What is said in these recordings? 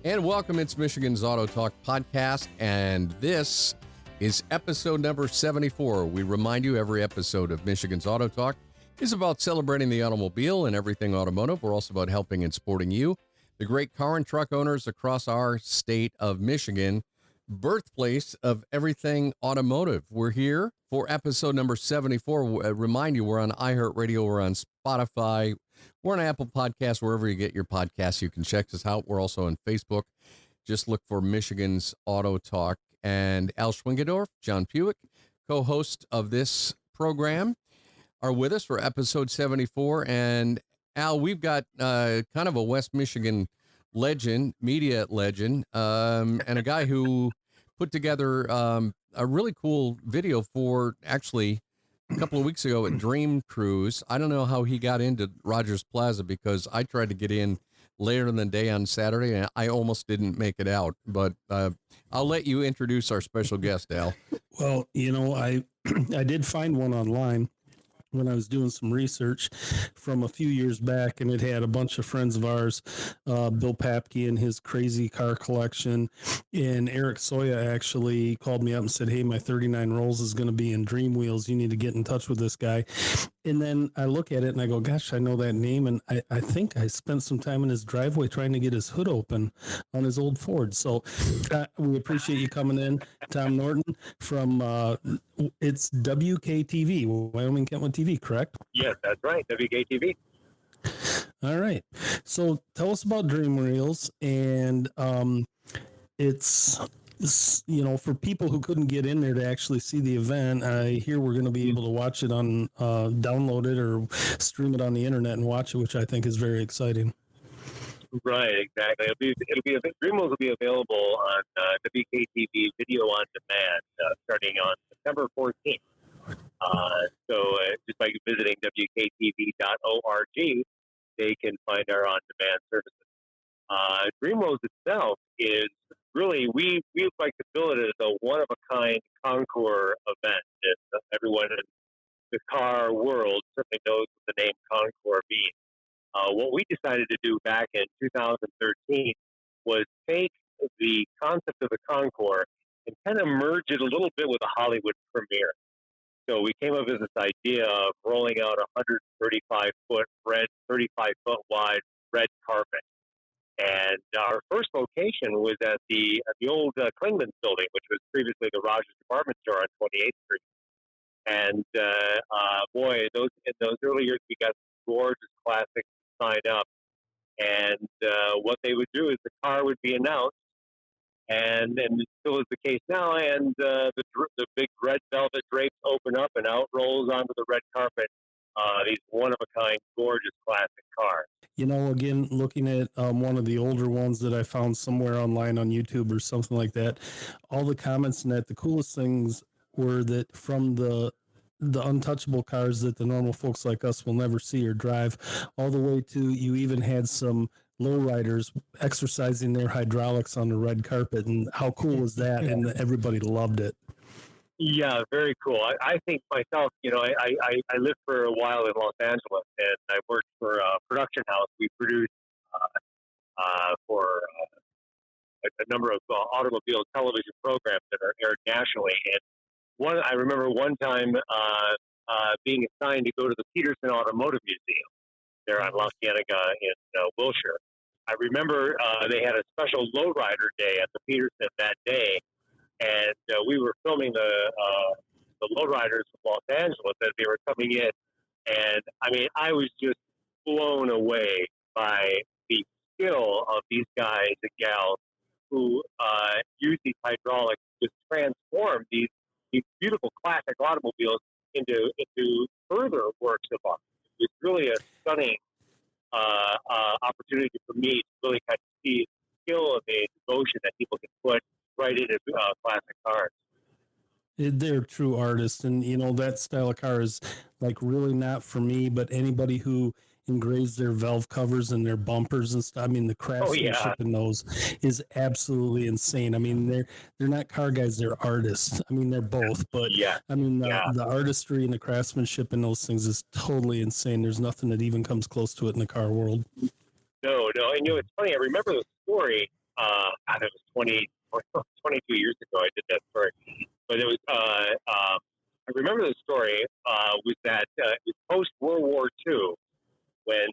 And welcome. It's Michigan's Auto Talk podcast, and this is episode number 74. We remind you every episode of Michigan's Auto Talk is about celebrating the automobile and everything automotive. We're also about helping and supporting you, the great car and truck owners across our state of Michigan, birthplace of everything automotive. We're here for episode number 74. Remind you, we're on iHeartRadio, we're on Spotify, we're on Apple Podcasts, wherever you get your podcasts. You can check us out. We're also on Facebook. Just look for Michigan's Auto Talk. And Al Schwinkendorf, John Puhek, co-host of this program, are with us for episode 74. And Al, we've got kind of a West Michigan legend, media legend, and a guy who put together a really cool video for actually a couple of weeks ago at Dreamcruise. I don't know how he got into Rogers Plaza because I tried to get in later in the day on Saturday and I almost didn't make it out. But I'll let you introduce our special guest, Al. Well, you know, I did find one online when I was doing some research from a few years back, and it had a bunch of friends of ours, Bill Papke and his crazy car collection, and Eric Soya actually called me up and said, hey, my 39 Rolls is going to be in Dreamwheels. You need to get in touch with this guy. And then I look at it and I go, gosh, I know that name. And I think I spent some time in his driveway trying to get his hood open on his old Ford. So we appreciate you coming in, Tom Norton from it's WKTV, Wyoming Kentwood TV, correct? Yes, that's right, WKTV. All right. So tell us about Dreamwheels, and it's, you know, for people who couldn't get in there to actually see the event, I hear we're going to be able to watch it on, download it or stream it on the internet and watch it, which I think is very exciting. Right, exactly. Dreamwheels will be available on WKTV Video on Demand starting on September 14th. So just by visiting WKTV.org, they can find our on-demand services. Dreamwheels itself is really, we like to bill it as a one-of-a-kind concours event. Everyone in the car world certainly knows what the name concours means. What we decided to do back in 2013 was take the concept of the concours and kind of merge it a little bit with a Hollywood premiere. So we came up with this idea of rolling out a 135-foot red, 35-foot wide red carpet. And our first location was at the old Klingman's building, which was previously the Rogers department store on 28th Street. And boy, in those early years, we got gorgeous classics to sign up. And what they would do is the car would be announced, and it still is the case now. And the big red velvet drapes open up, and out rolls onto the red carpet these one-of-a-kind, gorgeous classic cars. You know, again, looking at one of the older ones that I found somewhere online on YouTube or something like that, all the comments in that, the coolest things were that from the untouchable cars that the normal folks like us will never see or drive, all the way to you even had some lowriders exercising their hydraulics on the red carpet. And how cool was that? And everybody loved it. Yeah, very cool. I think myself, you know, I lived for a while in Los Angeles, and I worked for a production house. We produced for a number of automobile television programs that are aired nationally. And I remember one time being assigned to go to the Peterson Automotive Museum there on La Cienega in Wilshire. I remember they had a special lowrider day at the Peterson that day. And we were filming the lowriders from Los Angeles as they were coming in. And, I mean, I was just blown away by the skill of these guys and gals who use these hydraulics to transform these beautiful classic automobiles into further works of art. It's really a stunning opportunity for me to really kind of see the skill and the devotion that people can put right into classic cars. They're true artists, and you know that style of car is like really not for me. But anybody who engraves their valve covers and their bumpers and stuff, I mean, the craftsmanship in those is absolutely insane. I mean, they're not car guys; they're artists. I mean, they're both, but I mean, the artistry and the craftsmanship in those things is totally insane. There's nothing that even comes close to it in the car world. No, and you know it's funny. I remember the story. God, it was 22 years ago I did that story. But it was, I remember the story was that it was post-World War II when,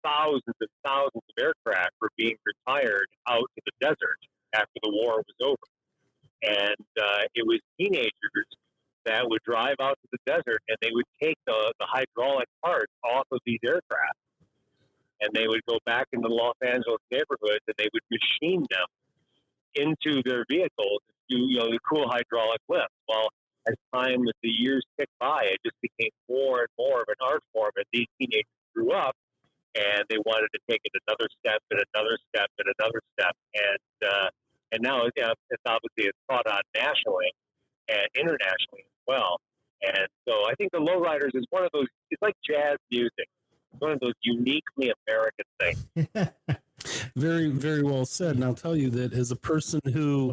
thousands and thousands of aircraft were being retired out to the desert after the war was over. And it was teenagers that would drive out to the desert and they would take the hydraulic parts off of these aircraft. And they would go back into the Los Angeles neighborhoods and they would machine them into their vehicles to do, the cool hydraulic lift. Well, as time with the years ticked by, it just became more and more of an art form. And these teenagers grew up and they wanted to take it another step and another step and another step. And now it's obviously it's thought on nationally and internationally as well. And so I think the lowriders is one of those. It's like jazz music. It's one of those uniquely American things. Very, very well said. And I'll tell you that as a person who,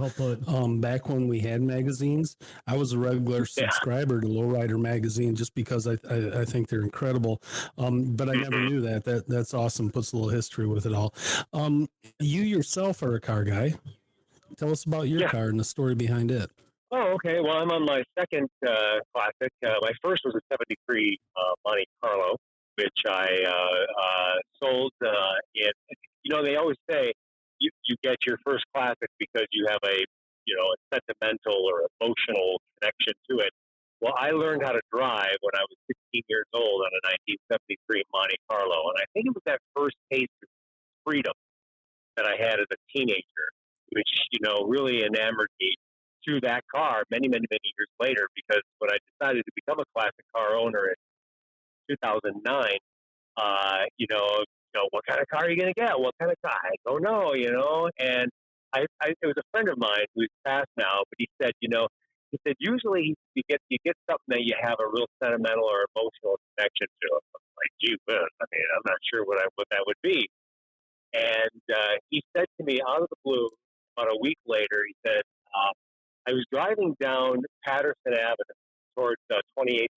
back when we had magazines, I was a regular subscriber to Lowrider magazine just because I think they're incredible. But I never knew that. That's awesome. Puts a little history with it all. You yourself are a car guy. Tell us about your car and the story behind it. Oh, okay. Well, I'm on my second classic. My first was a 73 Monte Carlo, which I sold in. They always say you get your first classic because you have a sentimental or emotional connection to it. Well, I learned how to drive when I was 16 years old on a 1973 Monte Carlo, and I think it was that first taste of freedom that I had as a teenager, which really enamored me to that car many, many, many years later. Because when I decided to become a classic car owner in 2009, what kind of car are you going to get? What kind of car? I don't know, And it was a friend of mine who's passed now, but he said, usually you get something that you have a real sentimental or emotional connection to. I'm like, gee whiz, I'm not sure what that would be. And he said to me out of the blue, about a week later, he said, I was driving down Patterson Avenue towards 28th Street.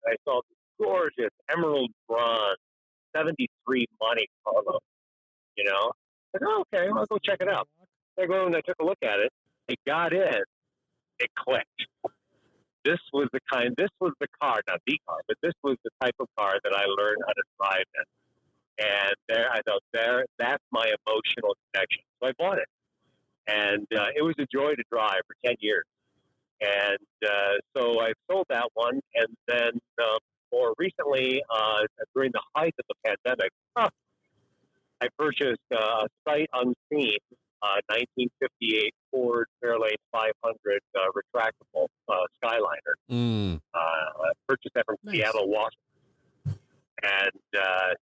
And I saw this gorgeous emerald bronze 73 Monte Carlo, I said, oh, okay, I'll go check it out. I go and I took a look at it. I got in. It clicked. This was the car, not the car, but this was the type of car that I learned how to drive in. And I thought, that's my emotional connection. So I bought it. And it was a joy to drive for 10 years. And so I sold that one. And then more recently, during the height of the pandemic, I purchased a sight unseen 1958 Ford Fairlane 500 retractable Skyliner. I purchased that from Seattle, Washington. And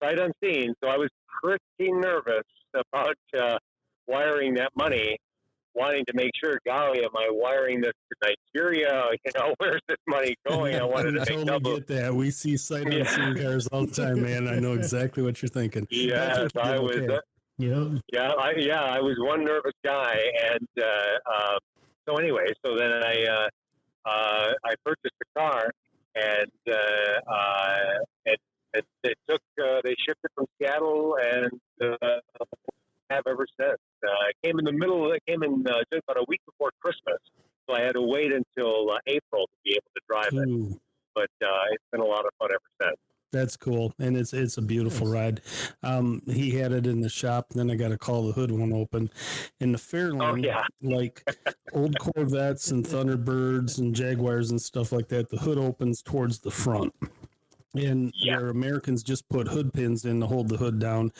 sight unseen, so I was pretty nervous about wiring that money, wanting to make sure, golly, am I wiring this to Nigeria? Where's this money going? I wanted to make double. Get that. We see sight unseen cars all the time, man. I know exactly what you're thinking. Yes, I was. I was one nervous guy, and so anyway, so then I purchased the car, and it took. They shipped it from Seattle, and have ever since. It came in just about a week before Christmas, so I had to wait until April to be able to drive it. But it's been a lot of fun ever since. That's cool, and it's a beautiful ride. He had it in the shop, and then I got to call the hood won't open. In the Fairlane, like old Corvettes and Thunderbirds and Jaguars and stuff like that, the hood opens towards the front. And where Americans just put hood pins in to hold the hood down,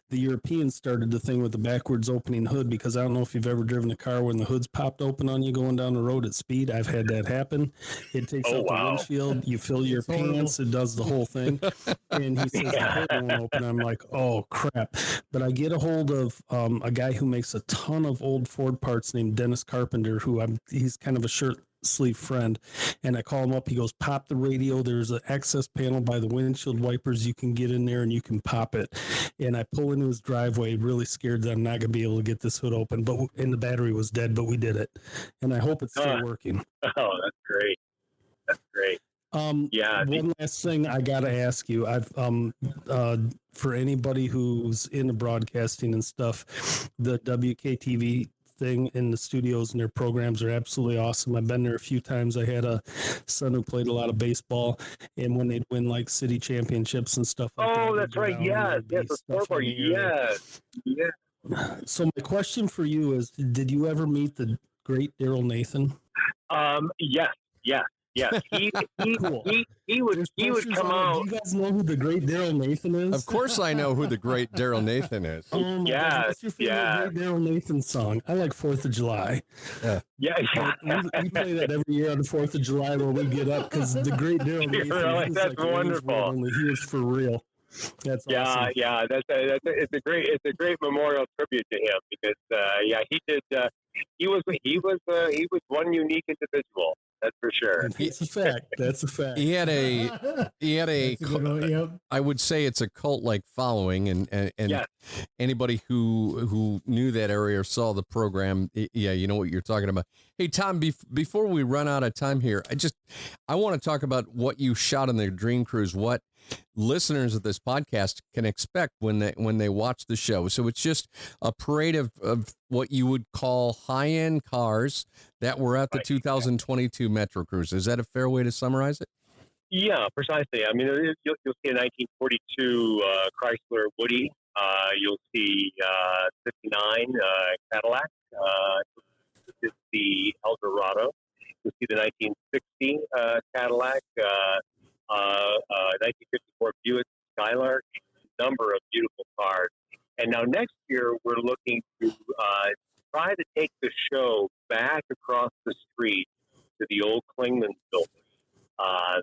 the Europeans started the thing with the backwards opening hood, because I don't know if you've ever driven a car when the hood's popped open on you going down the road at speed. I've had that happen. It takes out the windshield, you fill your pants, it does the whole thing. And he says the hood won't open. I'm like, oh, crap. But I get a hold of a guy who makes a ton of old Ford parts named Dennis Carpenter, he's kind of a shirt sleeve friend, and I call him up. He goes, pop the radio, there's an access panel by the windshield wipers, you can get in there and you can pop it. And I pull into his driveway, really scared that I'm not gonna be able to get this hood open, and the battery was dead, but we did it, and I hope it's still working. Oh, that's great. One last thing I got to ask you. I've for anybody who's into broadcasting and stuff, the WKTV thing in the studios and their programs are absolutely awesome. I've been there a few times. I had a son who played a lot of baseball, and when they'd win like city championships and stuff like that. Oh, that's right. Yes, the scoreboard. Yes. So my question for you is, did you ever meet the great Daryl Nathan? Yes. He would come out. Do you guys know who the great Daryl Nathan is? Of course I know who the great Daryl Nathan is. Oh my God. What's your favorite great Daryl Nathan song? I like 4th of July. Yeah. We play that every year on the 4th of July when we get up, because the great Daryl Nathan, really? That's like wonderful. He was for real. That's awesome. It's a great memorial tribute to him, because he did. He was one unique individual. That's for sure. That's a fact. He had a I would say it's a cult-like following, and yes. Anybody who knew that area or saw the program, you know what you're talking about. Hey, Tom, before we run out of time here, I want to talk about what you shot on the Dream Cruise, what listeners of this podcast can expect when they watch the show. So it's just a parade of what you would call high-end cars that were at the 2022 MetroCruise. Is that a fair way to summarize it? Yeah, precisely. I mean, you'll see a 1942 Chrysler Woody. You'll see 59 Cadillac. This is the Eldorado. You'll see the 1960 Cadillac, 1954 Buick Skylark, a number of beautiful cars. And now next year, we're looking to try to take the show back across the street to the old Klingman's building.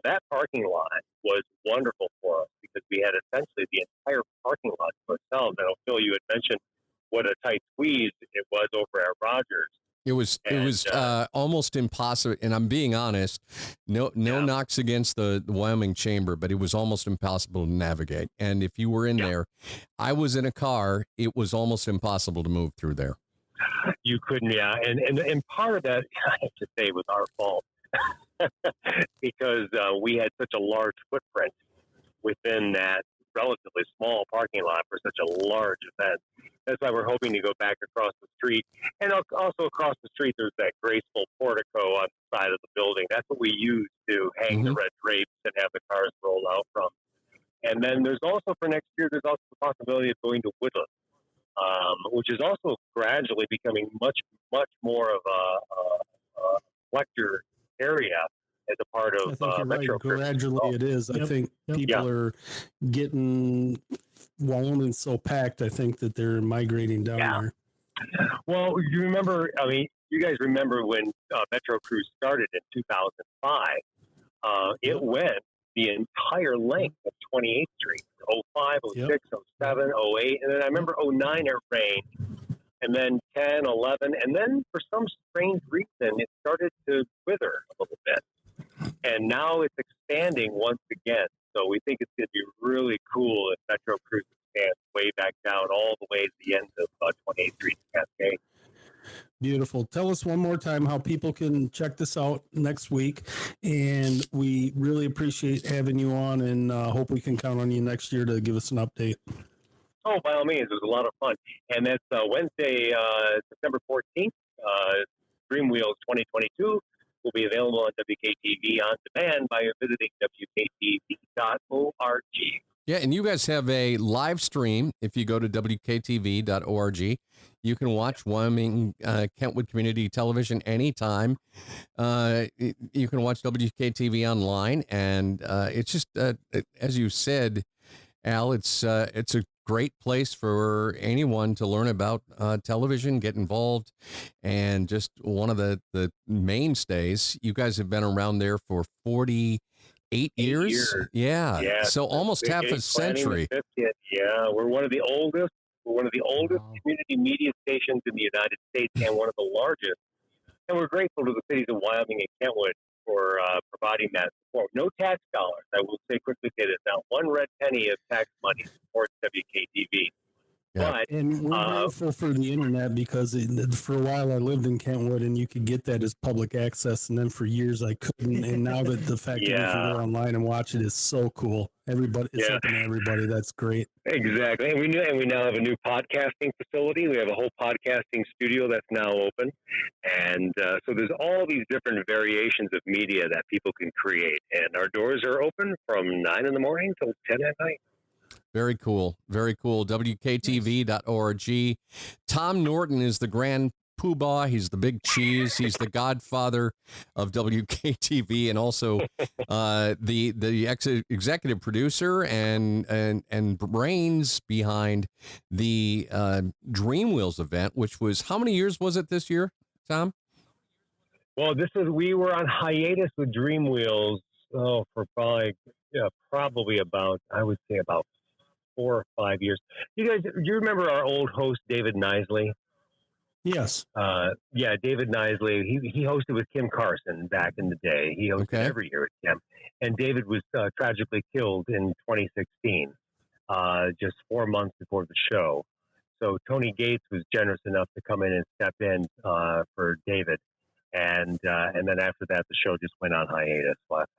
That parking lot was wonderful for us because we had essentially the entire parking lot to ourselves. And Phil, you had mentioned what a tight squeeze it was over at Rogers. It was almost impossible, and I'm being honest. No knocks against the Wyoming Chamber, but it was almost impossible to navigate. And if you were in there, I was in a car. It was almost impossible to move through there. You couldn't, and part of that, I have to say, was our fault because we had such a large footprint within that relatively small parking lot for such a large event. That's why we're hoping to go back across the street. And also across the street, there's that graceful portico on the side of the building. That's what we use to hang the red drapes and have the cars roll out from. And then there's also, for next year, there's also the possibility of going to Woodland, which is also gradually becoming much, much more of a collector area as a part of Metro. Gradually it is. I think people are getting Wyoming so packed, I think that they're migrating down there. Well, you remember, you guys remember when MetroCruise started in 2005, it went the entire length of 28th Street, 05, 06, 07, 08, and then I remember 09 it rained, and then 10, 11, and then for some strange reason, it started to wither a little bit. And now it's expanding once again. So we think it's going to be really cool if MetroCruise expands way back down all the way to the end of 28th Street Cascade. Beautiful. Tell us one more time how people can check this out next week. And we really appreciate having you on, and hope we can count on you next year to give us an update. Oh, by all means. It was a lot of fun. And that's Wednesday, September 14th, Dreamwheels 2022. Will be available on WKTV on demand by visiting WKTV.org. Yeah, and you guys have a live stream. If you go to WKTV.org, you can watch Wyoming Kentwood Community Television anytime. You can watch WKTV online, and it's just, as you said, Al, it's a great place for anyone to learn about television, get involved, and just one of the mainstays. You guys have been around there for 48 years. Yeah. So almost half a century. Yeah, we're one of the oldest. We're one of the oldest community media stations in the United States, and one of the largest. And we're grateful to the cities of Wyoming and Kentwood for providing that support. No tax dollars. I will quickly say this. Not one red penny of tax money supports WKTV. Yeah. But And we're grateful for the internet because for a while I lived in Kentwood and you could get that as public access. And then for years I couldn't. And now that the fact that we can go online and watch it is so cool. Everybody, it's open to everybody. That's great. Exactly. And we now have a new podcasting facility. We have a whole podcasting studio that's now open. And so there's all these different variations of media that people can create. And our doors are open from 9 in the morning till 10 at night. Very cool. Very cool. WKTV.org. Tom Norton is the grand poobah. He's the big cheese. He's the godfather of WKTV and also the executive producer and brains behind the Dreamwheels event, which was, how many years was it this year, Tom? Well, we were on hiatus with Dreamwheels for probably about, I would say about 4 or 5 years. You guys, do you remember our old host, David Nisley? Yes. David Nisley. He hosted with Kim Carson back in the day. He hosted every year at Kim. And David was tragically killed in 2016, just 4 months before the show. So Tony Gates was generous enough to come in and step in for David. And then after that, the show just went on hiatus. But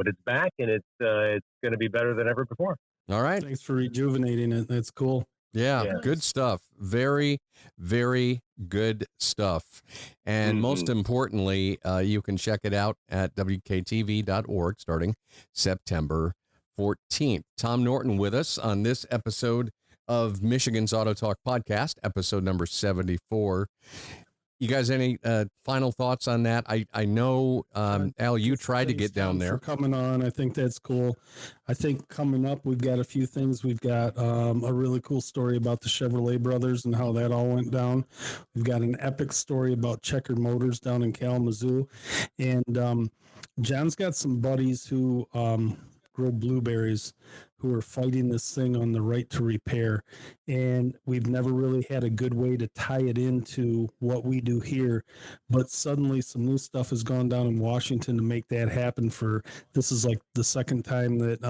it's back, and it's going to be better than ever before. All right. Thanks for rejuvenating it. That's cool. Yeah, good stuff. Very, very good stuff. And most importantly, you can check it out at WKTV.org starting September 14th. Tom Norton with us on this episode of Michigan's Auto Talk podcast, episode number 74. You guys, any final thoughts on that? I know, Al, you tried to get down there. For coming on, I think that's cool. I think coming up, we've got a few things. We've got a really cool story about the Chevrolet brothers and how that all went down. We've got an epic story about Checker Motors down in Kalamazoo. And John's got some buddies who grow blueberries who are fighting this thing on the right to repair. And we've never really had a good way to tie it into what we do here. But suddenly some new stuff has gone down in Washington to make that happen. This is like the second time that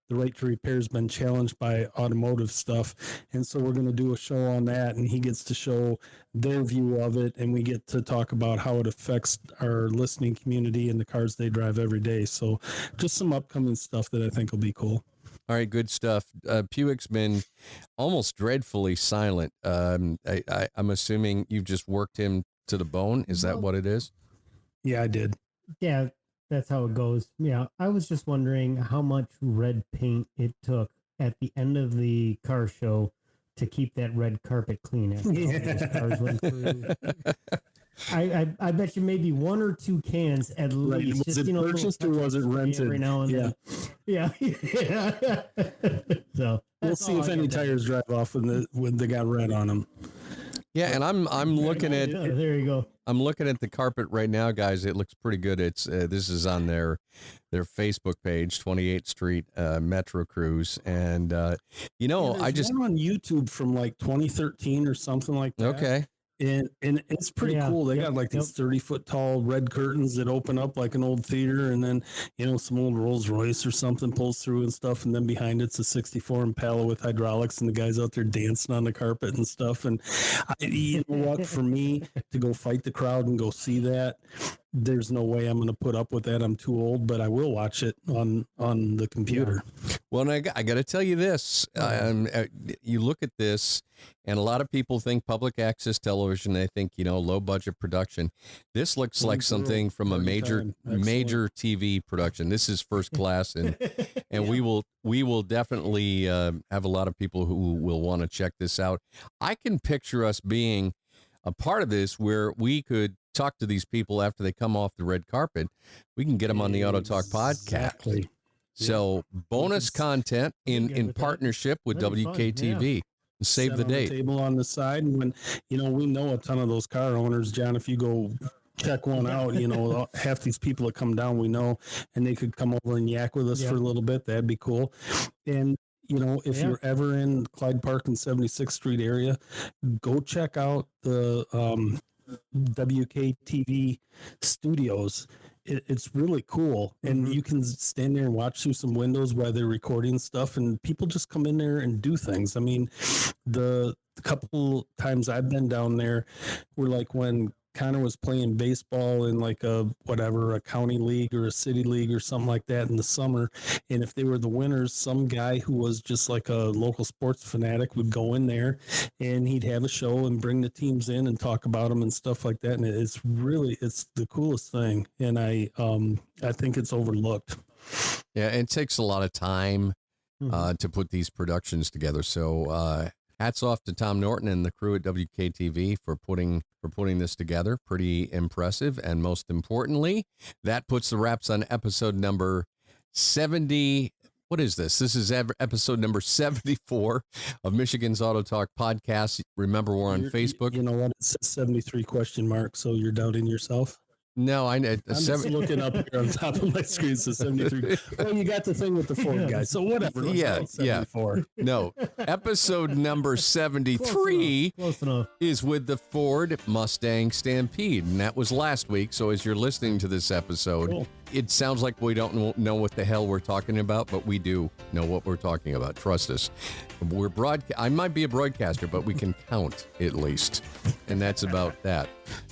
the right to repair has been challenged by automotive stuff. And so we're going to do a show on that, and he gets to show their view of it, and we get to talk about how it affects our listening community and the cars they drive every day. So just some upcoming stuff that I think will be cool. All right, good stuff. Puick's been almost dreadfully silent. I'm assuming you've just worked him to the bone. Is that what it is? Yeah, I did. Yeah, that's how it goes. Yeah, I was just wondering how much red paint it took at the end of the car show to keep that red carpet clean after all those cars went through. I bet you maybe 1 or 2 cans at least. Was it purchased or was it rented? Every now and then. Yeah. So we'll see if any tires drive off when they got red on them. Yeah, and I'm looking at. There you go. I'm looking at the carpet right now, guys. It looks pretty good. It's this is on their Facebook page, 28th Street MetroCruise, and I just one on YouTube from like 2013 or something like that. Okay. And it's pretty cool. They got like these 30-foot tall red curtains that open up like an old theater, and then some old Rolls Royce or something pulls through and stuff, and then behind it's a '64 Impala with hydraulics, and the guys out there dancing on the carpet and stuff. And for me to go fight the crowd and go see that, there's no way I'm going to put up with that. I'm too old, but I will watch it on the computer. Yeah. Well, and I got to tell you this: you look at this, and a lot of people think public access television. They think low budget production. This looks like something from a major TV production. This is first class, and we will definitely have a lot of people who will want to check this out. I can picture us being a part of this where we could talk to these people after they come off the red carpet. We can get them on the Auto Talk podcast. So bonus content in partnership with WKTV. Save the date. Table on the side, and when we know a ton of those car owners, John. If you go check one out, half these people that come down we know, and they could come over and yak with us for a little bit. That'd be cool. And if you're ever in Clyde Park and 76th Street area, go check out the WKTV studios. it's really cool. And you can stand there and watch through some windows while they're recording stuff, and people just come in there and do things. I mean, the couple times I've been down there were like when Connor was playing baseball in like a county league or a city league or something like that in the summer. And if they were the winners, some guy who was just like a local sports fanatic would go in there and he'd have a show and bring the teams in and talk about them and stuff like that. And it's the coolest thing. And I think it's overlooked. Yeah, it takes a lot of time to put these productions together. So hats off to Tom Norton and the crew at WKTV for putting this together. Pretty impressive. And most importantly, that puts the wraps on episode number 70. What is this? This is episode number 74 of Michigan's Auto Talk podcast. Remember, we're on Facebook. You know what? It says 73 question mark. So you're doubting yourself? No, I'm just looking up here on top of my screen. It says 73. Well, you got the thing with the Ford guy. So whatever. Let's yeah. No, episode number 73 Close enough. is with the Ford Mustang Stampede, and that was last week. So as you're listening to this episode, It sounds like we don't know what the hell we're talking about, but we do know what we're talking about. Trust us. I might be a broadcaster, but we can count at least, and that's about that.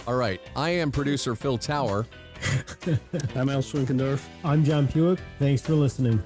All right, I am producer Phil Tower. I'm Al Schwinkendorf. I'm John Puhek. Thanks for listening.